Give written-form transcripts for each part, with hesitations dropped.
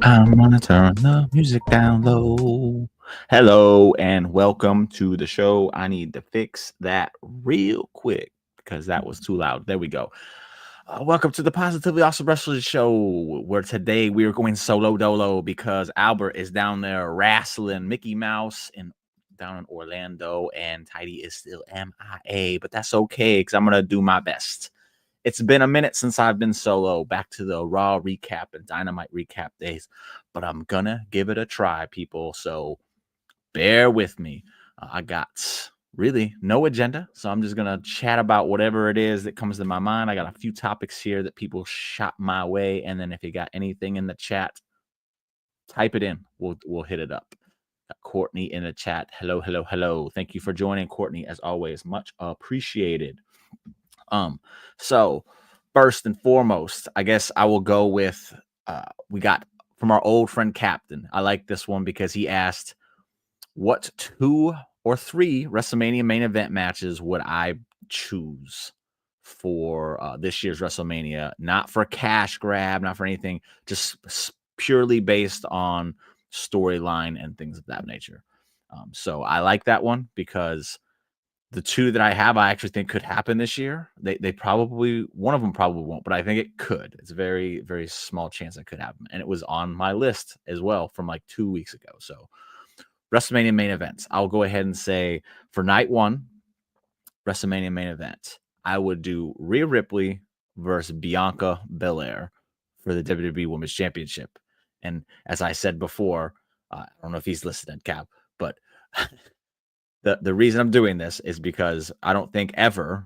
I'm gonna turn the music down low. Hello and welcome to the show. I need to fix that real quick because that was too loud. There we go. Welcome to the Positively Awesome Wrestling Show, where today we are going solo dolo because Albert is down there wrestling Mickey Mouse down in Orlando, and Tidy is still MIA, but that's okay because I'm gonna do my best. It's been a minute since I've been solo, back to the Raw recap and Dynamite recap days, but I'm gonna give it a try, people. So bear with me. I got really no agenda, so I'm just gonna chat about whatever it is that comes to my mind. I got a few topics here that people shot my way, and then if you got anything in the chat, type it in. We'll hit it up. Got Courtney in the chat. Hello, hello, hello. Thank you for joining, Courtney, as always. Much appreciated. So first and foremost, I guess I will go with we got from our old friend Captain. I like this one because he asked, what 2 or 3 WrestleMania main event matches would I choose for this year's WrestleMania? Not for cash grab, not for anything, just purely based on storyline and things of that nature. So I like that one because the 2 that I have, I actually think could happen this year. They probably, one of them probably won't, but I think it could. It's a very, very small chance it could happen. And it was on my list as well from like 2 weeks ago. So WrestleMania main events. I'll go ahead and say for night 1, WrestleMania main event, I would do Rhea Ripley versus Bianca Belair for the WWE Women's Championship. And as I said before, I don't know if he's listening, Cap, but the reason I'm doing this is because I don't think ever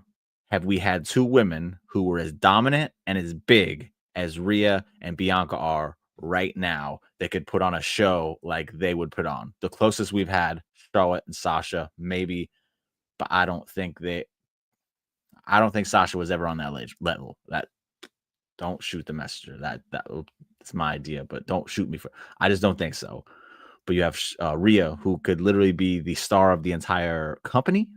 have we had 2 women who were as dominant and as big as Rhea and Bianca are right now that could put on a show like they would put on. The closest we've had, Charlotte and Sasha, maybe, but I don't think Sasha was ever on that level. That don't shoot the messenger. That's my idea, but don't shoot me for. I just don't think so. But you have Rhea, who could literally be the star of the entire company,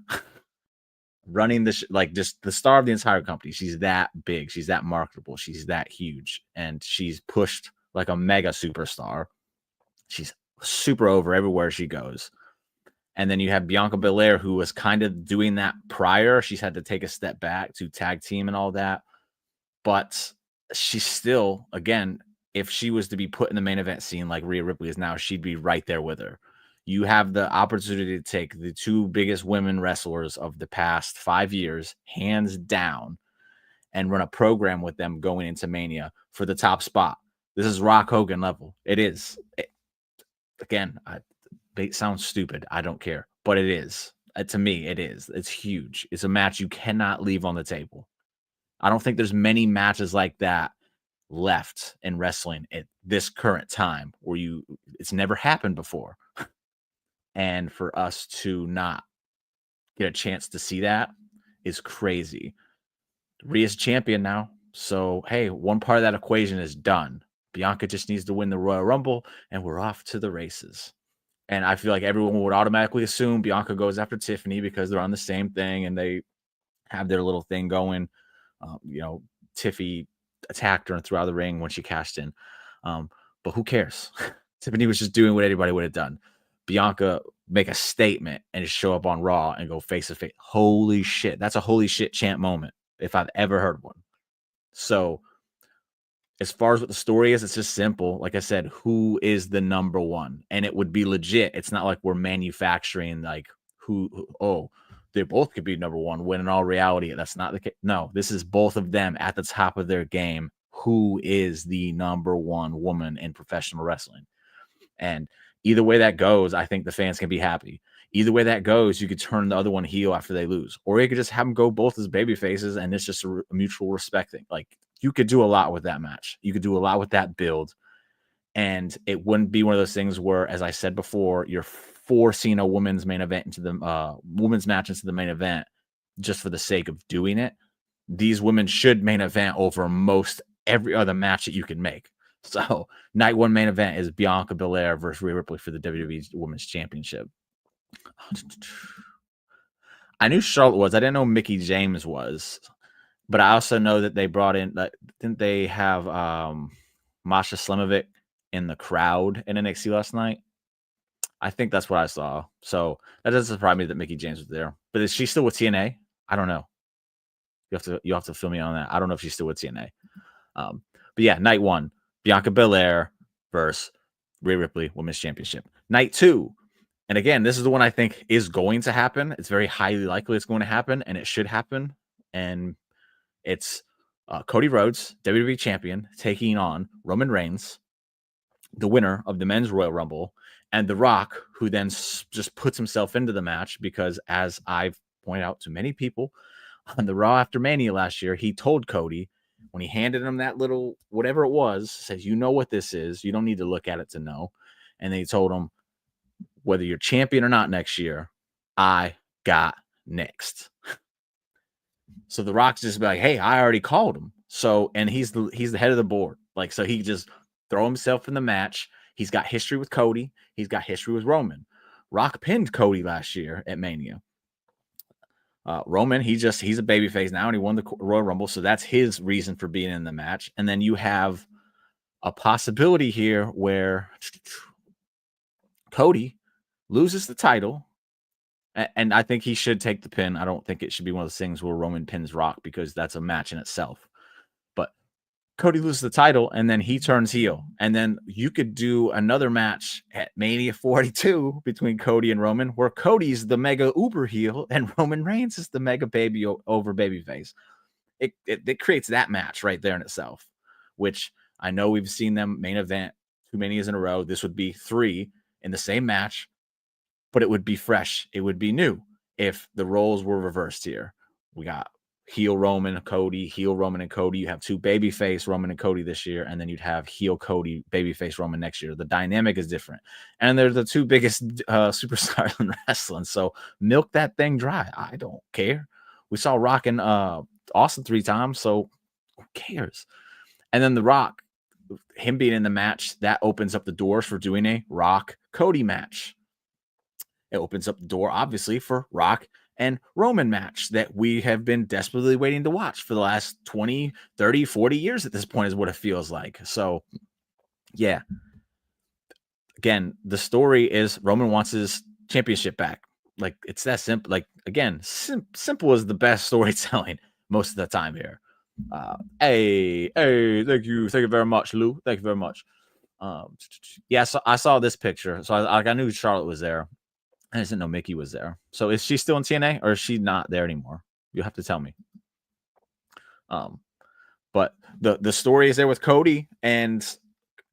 running this like just the star of the entire company. She's that big. She's that marketable. She's that huge, and she's pushed like a mega superstar. She's super over everywhere she goes. And then you have Bianca Belair, who was kind of doing that prior. She's had to take a step back to tag team and all that. But she's still, again, if she was to be put in the main event scene like Rhea Ripley is now, she'd be right there with her. You have the opportunity to take the 2 biggest women wrestlers of the past 5 years, hands down, and run a program with them going into Mania for the top spot. This is Rock Hogan level. It is. Again, it sounds stupid. I don't care, but it is. To me, it is. It's huge. It's a match you cannot leave on the table. I don't think there's many matches like that left in wrestling at this current time where it's never happened before. And for us to not get a chance to see that is crazy. Rhea's champion now. So, hey, one part of that equation is done. Bianca just needs to win the Royal Rumble, and we're off to the races. And I feel like everyone would automatically assume Bianca goes after Tiffany because they're on the same thing and they have their little thing going. Tiffy attacked her and threw out of the ring when she cashed in. But who cares? Tiffany was just doing what anybody would have done. Bianca make a statement and just show up on Raw and go face to face. Holy shit. That's a holy shit chant moment if I've ever heard one. So as far as what the story is, it's just simple. Like I said, who is the number one? And it would be legit. It's not like we're manufacturing like they both could be number one, when in all reality, that's not the case. No, this is both of them at the top of their game. Who is the number one woman in professional wrestling? And either way that goes, I think the fans can be happy. Either way that goes, you could turn the other one heel after they lose, or you could just have them go both as baby faces, and it's just a mutual respect thing. Like, you could do a lot with that match. You could do a lot with that build, and it wouldn't be one of those things where, as I said before, you're forcing a women's main event into the women's match into the main event just for the sake of doing it. These women should main event over most every other match that you can make. So night 1 main event is Bianca Belair versus Rhea Ripley for the WWE Women's Championship. I knew Charlotte was. I didn't know Mickie James was. But I also know that they brought in, didn't they have Masha Slimovic in the crowd in NXT last night. I think that's what I saw. So that doesn't surprise me that Mickie James was there. But is she still with TNA? I don't know. You have to fill me on that. I don't know if she's still with TNA. But yeah, night 1, Bianca Belair versus Rhea Ripley Women's Championship. Night 2, and again, this is the one I think is going to happen. It's very highly likely it's going to happen, and it should happen. And it's Cody Rhodes, WWE Champion, taking on Roman Reigns, the winner of the Men's Royal Rumble, and The Rock, who then just puts himself into the match because, as I've pointed out to many people, on the Raw after Mania last year, he told Cody, when he handed him that little whatever it was, says, you know what this is. You don't need to look at it to know. And then he told him, whether you're champion or not next year, I got next. So The Rock's just be like, hey, I already called him. So, and he's the head of the board. Like, so he just throw himself in the match. He's got history with Cody. He's got history with Roman. Rock pinned Cody last year at Mania. Roman, he's a babyface now, and he won the Royal Rumble, so that's his reason for being in the match. And then you have a possibility here where Cody loses the title, and I think he should take the pin. I don't think it should be one of those things where Roman pins Rock, because that's a match in itself. But Cody loses the title, and then he turns heel. And then you could do another match at Mania 42 between Cody and Roman, where Cody's the mega uber heel and Roman Reigns is the mega baby over babyface. It creates that match right there in itself, which I know we've seen them main event 2 Manias in a row. This would be 3 in the same match, but it would be fresh. It would be new if the roles were reversed here. We got heel Roman, Cody, heel Roman and Cody. You have 2 babyface Roman and Cody this year, and then you'd have heel Cody, babyface Roman next year. The dynamic is different, and they're the 2 biggest superstars in wrestling. So milk that thing dry. I don't care. We saw Rock and Austin 3 times, so who cares? And then The Rock, him being in the match, that opens up the doors for doing a Rock Cody match. It opens up the door, obviously, for Rock and Roman match that we have been desperately waiting to watch for the last 20, 30, 40 years at this point is what it feels like. So, yeah. Again, the story is Roman wants his championship back. Like, it's that simple. Like, again, simple is the best storytelling most of the time here. Hey, thank you very much, Lou. Thank you very much. Yeah, so I saw this picture. So I knew Charlotte was there. I didn't know Mickie was there. So is she still in TNA, or is she not there anymore? You have to tell me. But the story is there with Cody and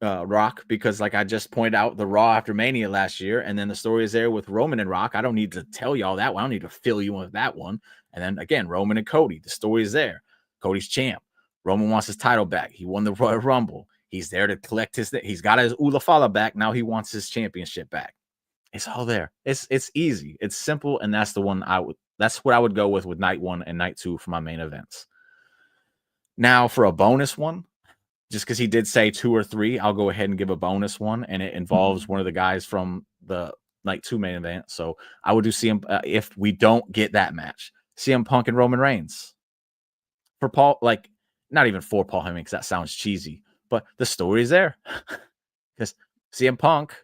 Rock, because like I just pointed out, the Raw after Mania last year, and then the story is there with Roman and Rock. I don't need to tell you all that one. I don't need to fill you in with that one. And then again, Roman and Cody. The story is there. Cody's champ. Roman wants his title back. He won the Royal Rumble. He's there to collect his. He's got his Ula Fala back. Now he wants his championship back. It's all there. It's easy. It's simple, and that's the one that's what I would go with night 1 and night 2 for my main events. Now for a bonus one, just because he did say 2 or 3, I'll go ahead and give a bonus one, and it involves one of the guys from the night 2 main event. So I would do CM if we don't get that match, CM Punk and Roman Reigns. For Paul, like not even for Paul Heyman, because that sounds cheesy, but the story is there. Because CM Punk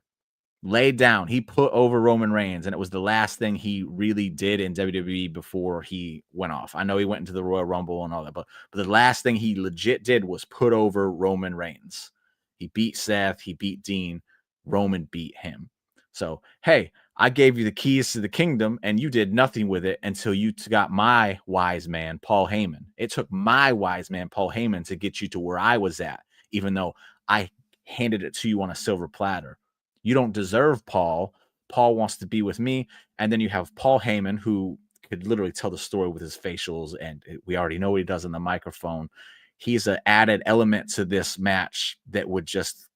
laid down. He put over Roman Reigns, and it was the last thing he really did in WWE before he went off. I know he went into the Royal Rumble and all that, but the last thing he legit did was put over Roman Reigns. He beat Seth. He beat Dean. Roman beat him. So, hey, I gave you the keys to the kingdom, and you did nothing with it until you got my wise man, Paul Heyman. It took my wise man, Paul Heyman, to get you to where I was at, even though I handed it to you on a silver platter. You don't deserve Paul. Paul wants to be with me. And then you have Paul Heyman, who could literally tell the story with his facials, and we already know what he does on the microphone. He's an added element to this match that would just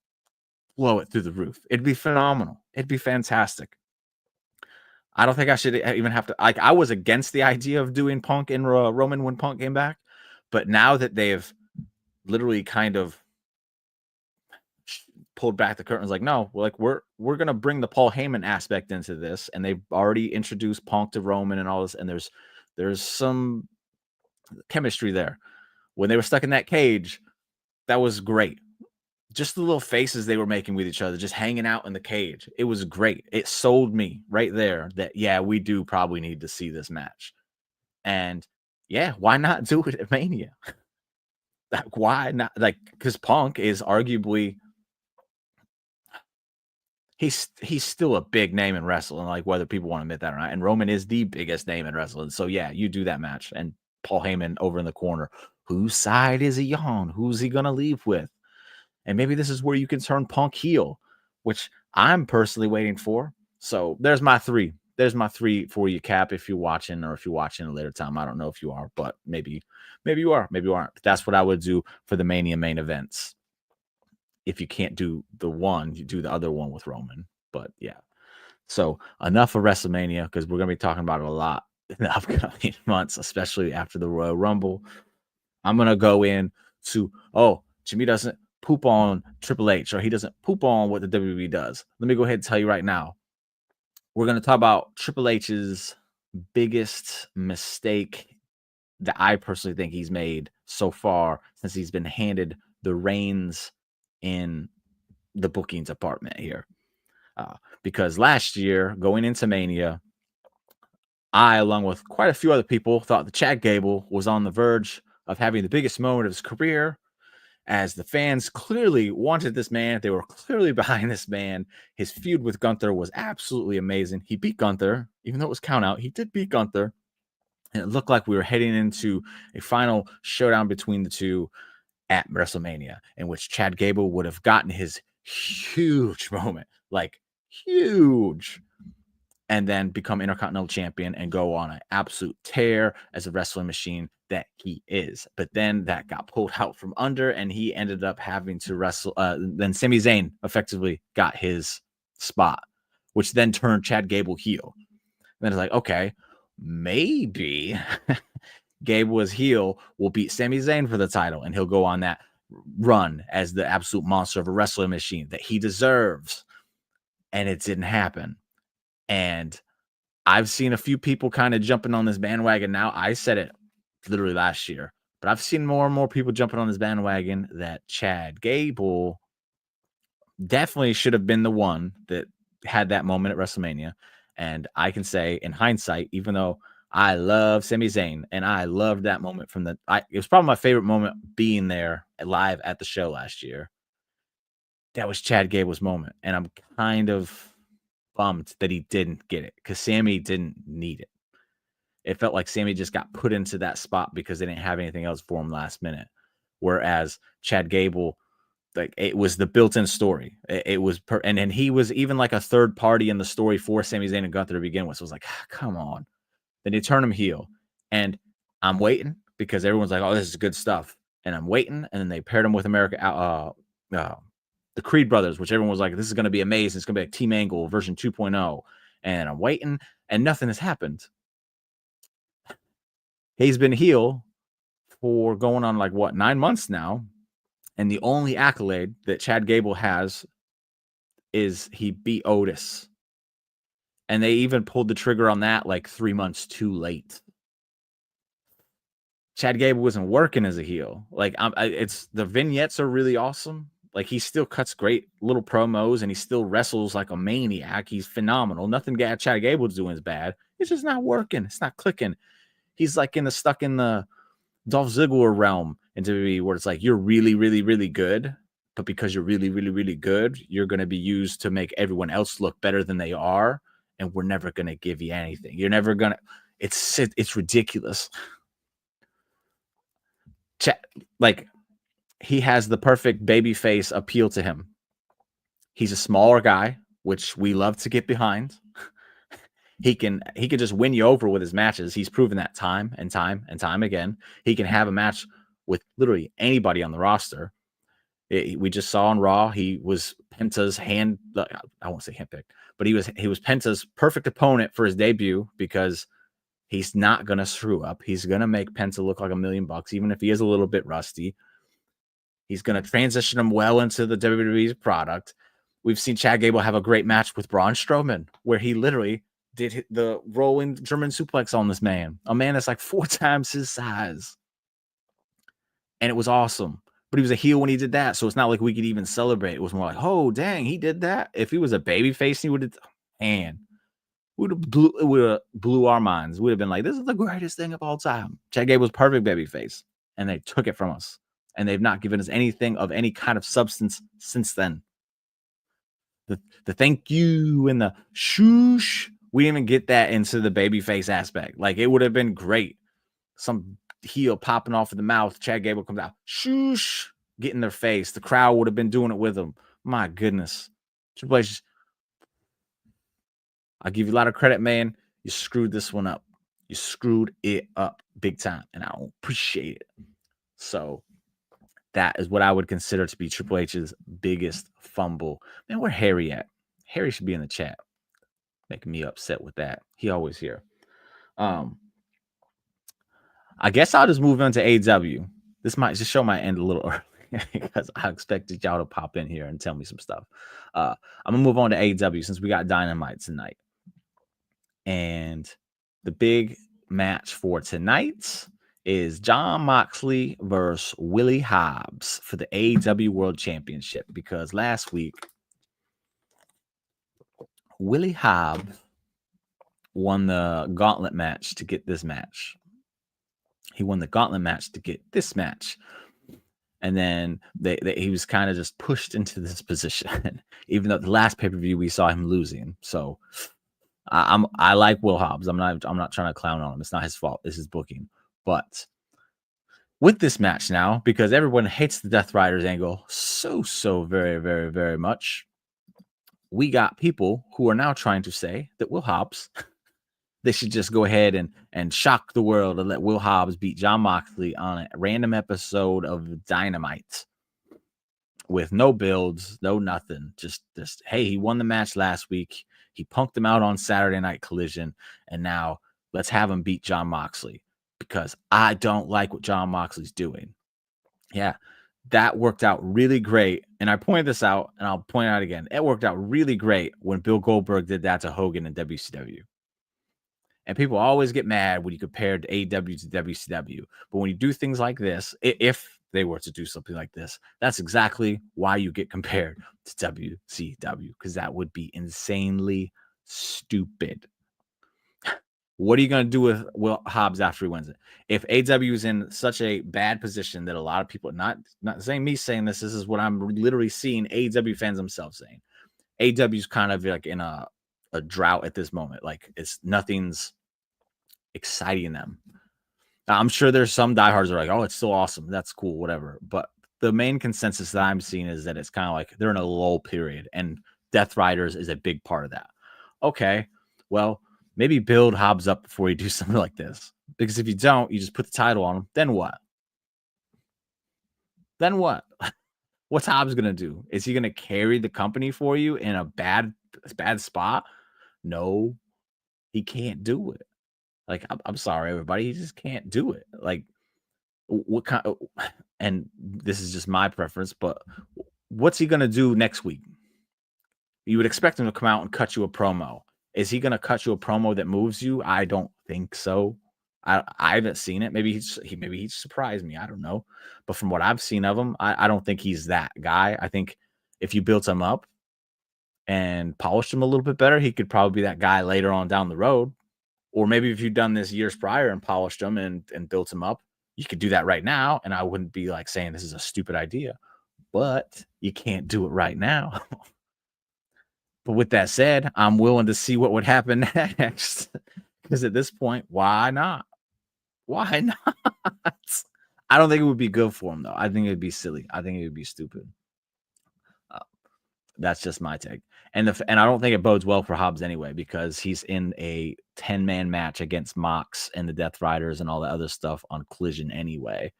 blow it through the roof. It'd be phenomenal. It'd be fantastic. I don't think I should even have to. Like, I was against the idea of doing Punk and Roman when Punk came back, but now that they've literally kind of pulled back the curtains, like, no, like we're gonna bring the Paul Heyman aspect into this, and they've already introduced Punk to Roman and all this, and there's some chemistry there. When they were stuck in that cage, that was great. just the little faces they were making with each other, just hanging out in the cage. It was great. It sold me right there that, yeah, we do probably need to see this match. And yeah, why not do it at Mania? Like, why not? Like, because Punk is arguably he's still a big name in wrestling, like whether people want to admit that or not. And Roman is the biggest name in wrestling. So yeah, you do that match. And Paul Heyman over in the corner. Whose side is he on? Who's he gonna leave with? And maybe this is where you can turn Punk heel, which I'm personally waiting for. So there's my three. There's my three for you, Cap, if you're watching, or if you're watching a later time. I don't know if you are, but maybe you are, maybe you aren't. But that's what I would do for the Mania main events. If you can't do the one, you do the other one with Roman. But yeah. So enough of WrestleMania, because we're gonna be talking about it a lot in the upcoming months, especially after the Royal Rumble. I'm gonna go in to Jimmy doesn't poop on Triple H, or he doesn't poop on what the WWE does. Let me go ahead and tell you right now. We're gonna talk about Triple H's biggest mistake that I personally think he's made so far since he's been handed the reins in the booking department here. Because last year, going into Mania, I, along with quite a few other people, thought that Chad Gable was on the verge of having the biggest moment of his career, as the fans clearly wanted this man. They were clearly behind this man. His feud with Gunther was absolutely amazing. He beat Gunther, even though it was count out. He did beat Gunther. And it looked like we were heading into a final showdown between the two at WrestleMania, in which Chad Gable would have gotten his huge moment, like huge, and then become Intercontinental Champion and go on an absolute tear as a wrestling machine that he is. But then that got pulled out from under, and he ended up having to wrestle. Then Sami Zayn effectively got his spot, which then turned Chad Gable heel. And then it's like, okay, maybe Gable as heel will beat Sami Zayn for the title, and he'll go on that run as the absolute monster of a wrestling machine that he deserves. And it didn't happen. And I've seen a few people kind of jumping on this bandwagon now. I said it literally last year, but I've seen more and more people jumping on this bandwagon that Chad Gable definitely should have been the one that had that moment at WrestleMania. And I can say in hindsight, even though I love Sami Zayn and I loved that moment it was probably my favorite moment being there live at the show last year. That was Chad Gable's moment. And I'm kind of bummed that he didn't get it, because Sammy didn't need it. It felt like Sammy just got put into that spot because they didn't have anything else for him last minute. Whereas Chad Gable, like, it was the built-in story. It was, and he was even like a third party in the story for Sami Zayn and Gunther to begin with. So it was like, come on. Then they turn him heel, and I'm waiting because everyone's like, oh, this is good stuff. And I'm waiting, and then they paired him with the Creed brothers, which everyone was like, this is going to be amazing. It's going to be like Team Angle version 2.0. And I'm waiting, and nothing has happened. He's been heel for going on 9 months now. And the only accolade that Chad Gable has is he beat Otis. And they even pulled the trigger on that 3 months too late. Chad Gable wasn't working as a heel. It's the vignettes are really awesome. He still cuts great little promos, and he still wrestles like a maniac. He's phenomenal. Nothing Chad Gable's doing is bad. It's just not working. It's not clicking. He's stuck in the Dolph Ziggler realm in WWE, where it's like, you're really, really, really good, but because you're really, really, really good, you're going to be used to make everyone else look better than they are, and we're never going to give you anything. You're never going to. It's ridiculous. He has the perfect babyface appeal to him. He's a smaller guy, which we love to get behind. He can just win you over with his matches. He's proven that time and time and time again. He can have a match with literally anybody on the roster. We just saw on Raw, he was Penta's I won't say handpicked, but he was Penta's perfect opponent for his debut, because he's not going to screw up. He's going to make Penta look like $1 million, even if he is a little bit rusty. He's going to transition him well into the WWE's product. We've seen Chad Gable have a great match with Braun Strowman, where he literally did the rolling German suplex on this man, a man that's 4 times his size. And it was awesome. but he was a heel when he did that. So it's not like we could even celebrate. It was more like, oh, dang, he did that. If he was a babyface, he would have, man, would have blew our minds. Would have been like, this is the greatest thing of all time. Chad Gable was perfect babyface, and they took it from us, and they've not given us anything of any kind of substance since then. The thank you and the shoosh, we didn't even get that into the babyface aspect. Like, it would have been great. Some heel popping off of the mouth. Chad Gable comes out, shoosh, get in their face. The crowd would have been doing it with him. My goodness. Triple H, I'll give you a lot of credit, man. You screwed this one up. You screwed it up big time, and I don't appreciate it. So that is what I would consider to be Triple H's biggest fumble. Man, where Harry at? Harry should be in the chat. Making me upset with that. He always here. I guess I'll just move on to AEW. This show might end a little early because I expected y'all to pop in here and tell me some stuff. I'm gonna move on to AEW since we got Dynamite tonight. And the big match for tonight is Jon Moxley versus Willie Hobbs for the AEW World Championship, because last week Willie Hobbs won the gauntlet match to get this match. He won the gauntlet match to get this match. And then he was kind of just pushed into this position, even though the last pay-per-view we saw him losing. So I like Will Hobbs. I'm not trying to clown on him. It's not his fault. It's his booking. But with this match now, because everyone hates the Death Riders angle so very, very, very much, we got people who are now trying to say that Will Hobbs, they should just go ahead and shock the world and let Will Hobbs beat Jon Moxley on a random episode of Dynamite with no builds, no nothing. Just hey, he won the match last week. He punked him out on Saturday Night Collision, and now let's have him beat Jon Moxley, because I don't like what Jon Moxley's doing. Yeah, that worked out really great. And I pointed this out, and I'll point it out again. It worked out really great when Bill Goldberg did that to Hogan in WCW. And people always get mad when you compare AEW to WCW. But when you do things like this, if they were to do something like this, that's exactly why you get compared to WCW, because that would be insanely stupid. What are you going to do with Will Hobbs after he wins it? If AEW is in such a bad position that a lot of people, not saying me saying this is what I'm literally seeing AEW fans themselves saying. AEW is kind of like in a drought at this moment. Like, nothing's exciting them. Now, I'm sure there's some diehards that are like, oh, it's still awesome. That's cool, whatever. But the main consensus that I'm seeing is that it's kind of like they're in a lull period, and Death Riders is a big part of that. Okay, well, maybe build Hobbs up before you do something like this. Because if you don't, you just put the title on him. Then what? Then what? What's Hobbs going to do? Is he going to carry the company for you in a bad spot? No, he can't do it. Like, I'm sorry, everybody. He just can't do it. Like, what kind of, and this is just my preference, but what's he going to do next week? You would expect him to come out and cut you a promo. Is he going to cut you a promo that moves you? I don't think so. I haven't seen it. Maybe he surprised me. I don't know. But from what I've seen of him, I don't think he's that guy. I think if you built him up and polished him a little bit better, he could probably be that guy later on down the road. Or maybe if you'd done this years prior and polished him and built him up, you could do that right now. And I wouldn't be like saying this is a stupid idea. But you can't do it right now. But with that said, I'm willing to see what would happen next. Because at this point, why not? Why not? I don't think it would be good for him, though. I think it'd be silly. I think it would be stupid. That's just my take. And I don't think it bodes well for Hobbs anyway, because he's in a 10-man match against Mox and the Death Riders and all that other stuff on Collision anyway.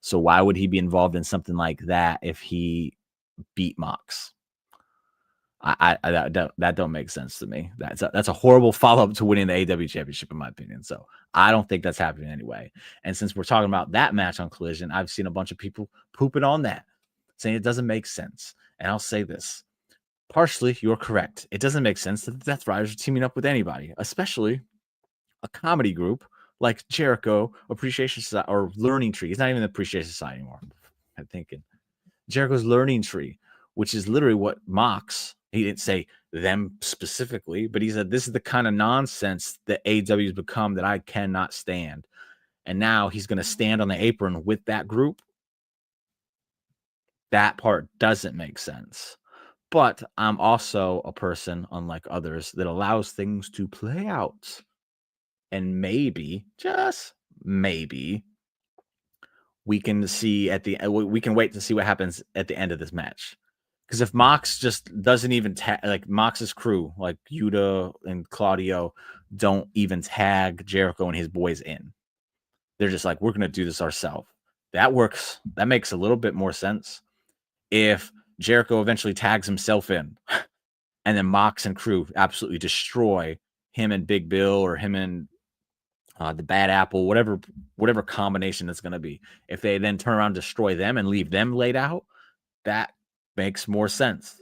So why would he be involved in something like that if he beat Mox? That don't make sense to me. That's a horrible follow-up to winning the AEW championship, in my opinion. So I don't think that's happening anyway. And since we're talking about that match on Collision, I've seen a bunch of people pooping on that, saying it doesn't make sense. And I'll say this. Partially, you're correct. It doesn't make sense that the Death Riders are teaming up with anybody, especially a comedy group like Jericho Appreciation Society or Learning Tree. It's not even the Appreciation Society anymore. I'm thinking Jericho's learning tree, which is literally what Mox, he didn't say them specifically, but he said, this is the kind of nonsense that AEW has become that I cannot stand. And now he's going to stand on the apron with that group. That part doesn't make sense. But I'm also a person, unlike others, that allows things to play out. And maybe, just maybe, we can wait to see what happens at the end of this match. Because if Mox just doesn't even like Mox's crew, like Yuta and Claudio, don't even tag Jericho and his boys in. They're just like, we're gonna do this ourselves. That works. That makes a little bit more sense. If Jericho eventually tags himself in, and then Mox and crew absolutely destroy him and Big Bill or him and the Bad Apple, whatever combination it's going to be. If they then turn around, destroy them, and leave them laid out, that makes more sense.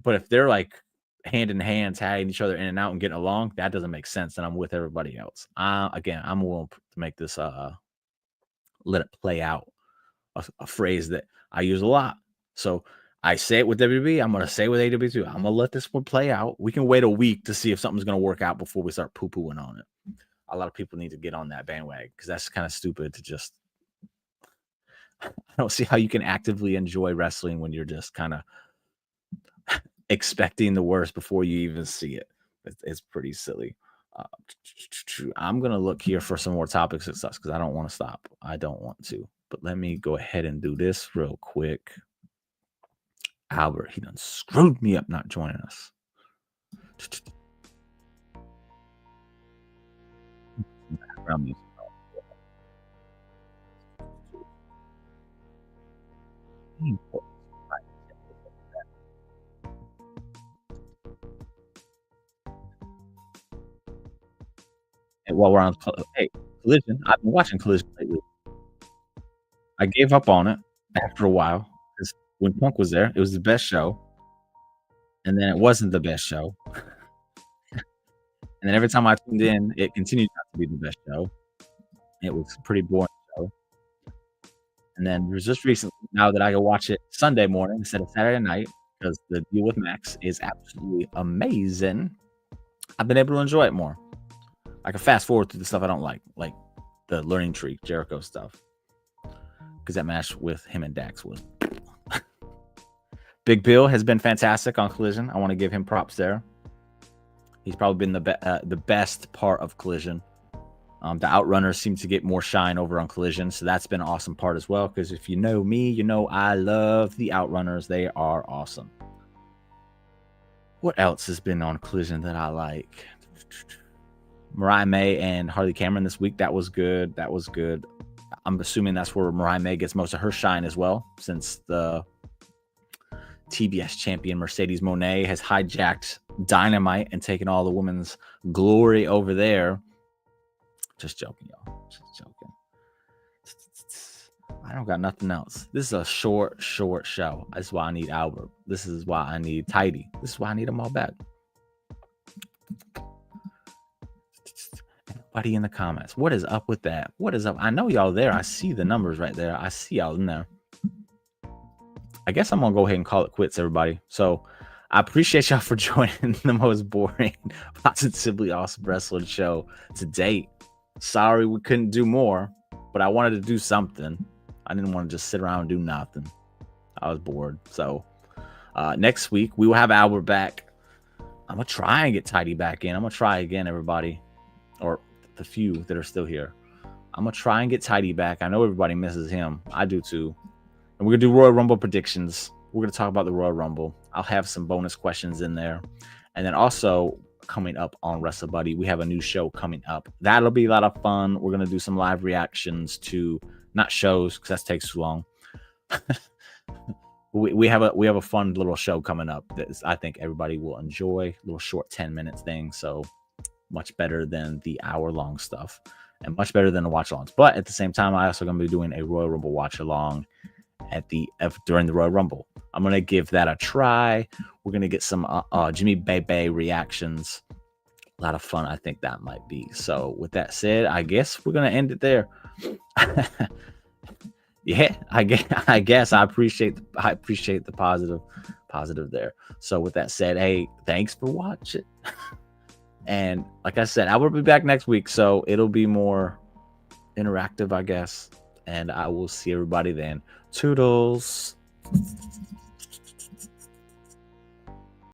But if they're like hand in hand, tagging each other in and out and getting along, that doesn't make sense. And I'm with everybody else. Again, I'm willing to make this let it play out, a phrase that I use a lot. So I say it with WWE. I'm going to say it with AEW too. I'm going to let this one play out. We can wait a week to see if something's going to work out before we start poo-pooing on it. A lot of people need to get on that bandwagon because that's kind of stupid to just. I don't see how you can actively enjoy wrestling when you're just kind of expecting the worst before you even see it. It's pretty silly. I'm going to look here for some more topics and stuff because I don't want to stop. I don't want to. But let me go ahead and do this real quick. Albert, he done screwed me up not joining us. And while we're on, hey, Collision, I've been watching Collision lately. I gave up on it after a while because when Punk was there, it was the best show, and then it wasn't the best show. And then every time I tuned in, it continued not to be the best show. It was a pretty boring show. And then it was just recently, now that I can watch it Sunday morning instead of Saturday night, because the deal with Max is absolutely amazing, I've been able to enjoy it more. I can fast forward through the stuff I don't like the Learning Tree, Jericho stuff. Because that match with him and Dax was. Big Bill has been fantastic on Collision. I want to give him props there. He's probably been the best part of Collision. The Outrunners seem to get more shine over on Collision, so that's been an awesome part as well. Because if you know me, you know I love the Outrunners. They are awesome. What else has been on Collision that I like? Mariah May and Harley Cameron this week. That was good. I'm assuming that's where Mariah May gets most of her shine as well, since the TBS champion Mercedes Moné has hijacked Dynamite and taken all the women's glory over there. Just joking, y'all. Just joking. I don't got nothing else. This is a short show. That's why I need Albert. This is why I need Tidy. This is why I need them all back. Anybody in the comments? What is up with that? What is up? I know y'all there. I see the numbers right there. I see y'all in there. I guess I'm going to go ahead and call it quits, everybody. So I appreciate y'all for joining the most boring, positively awesome wrestling show to date. Sorry we couldn't do more, but I wanted to do something. I didn't want to just sit around and do nothing. I was bored. So next week, we will have Albert back. I'm going to try and get Tidy back in. I'm going to try again, everybody. Or the few that are still here. I'm going to try and get Tidy back. I know everybody misses him. I do too. And we're going to do Royal Rumble predictions. We're going to talk about the Royal Rumble. I'll have some bonus questions in there. And then also coming up on Wrestle Buddy, we have a new show coming up. That'll be a lot of fun. We're going to do some live reactions to, not shows, because that takes too long. we have a fun little show coming up that I think everybody will enjoy. A little short 10 minutes thing. So much better than the hour-long stuff. And much better than the watch-alongs. But at the same time, I'm also going to be doing a Royal Rumble watch-along during the Royal Rumble. I'm going to give that a try. We're going to get some Jimmy Bebe reactions. A lot of fun, I think that might be. So with that said, I guess we're going to end it there. Yeah, I guess I appreciate the positive there. So with that said, hey, thanks for watching. And like I said, I will be back next week, so it'll be more interactive, I guess. And I will see everybody then. Toodles.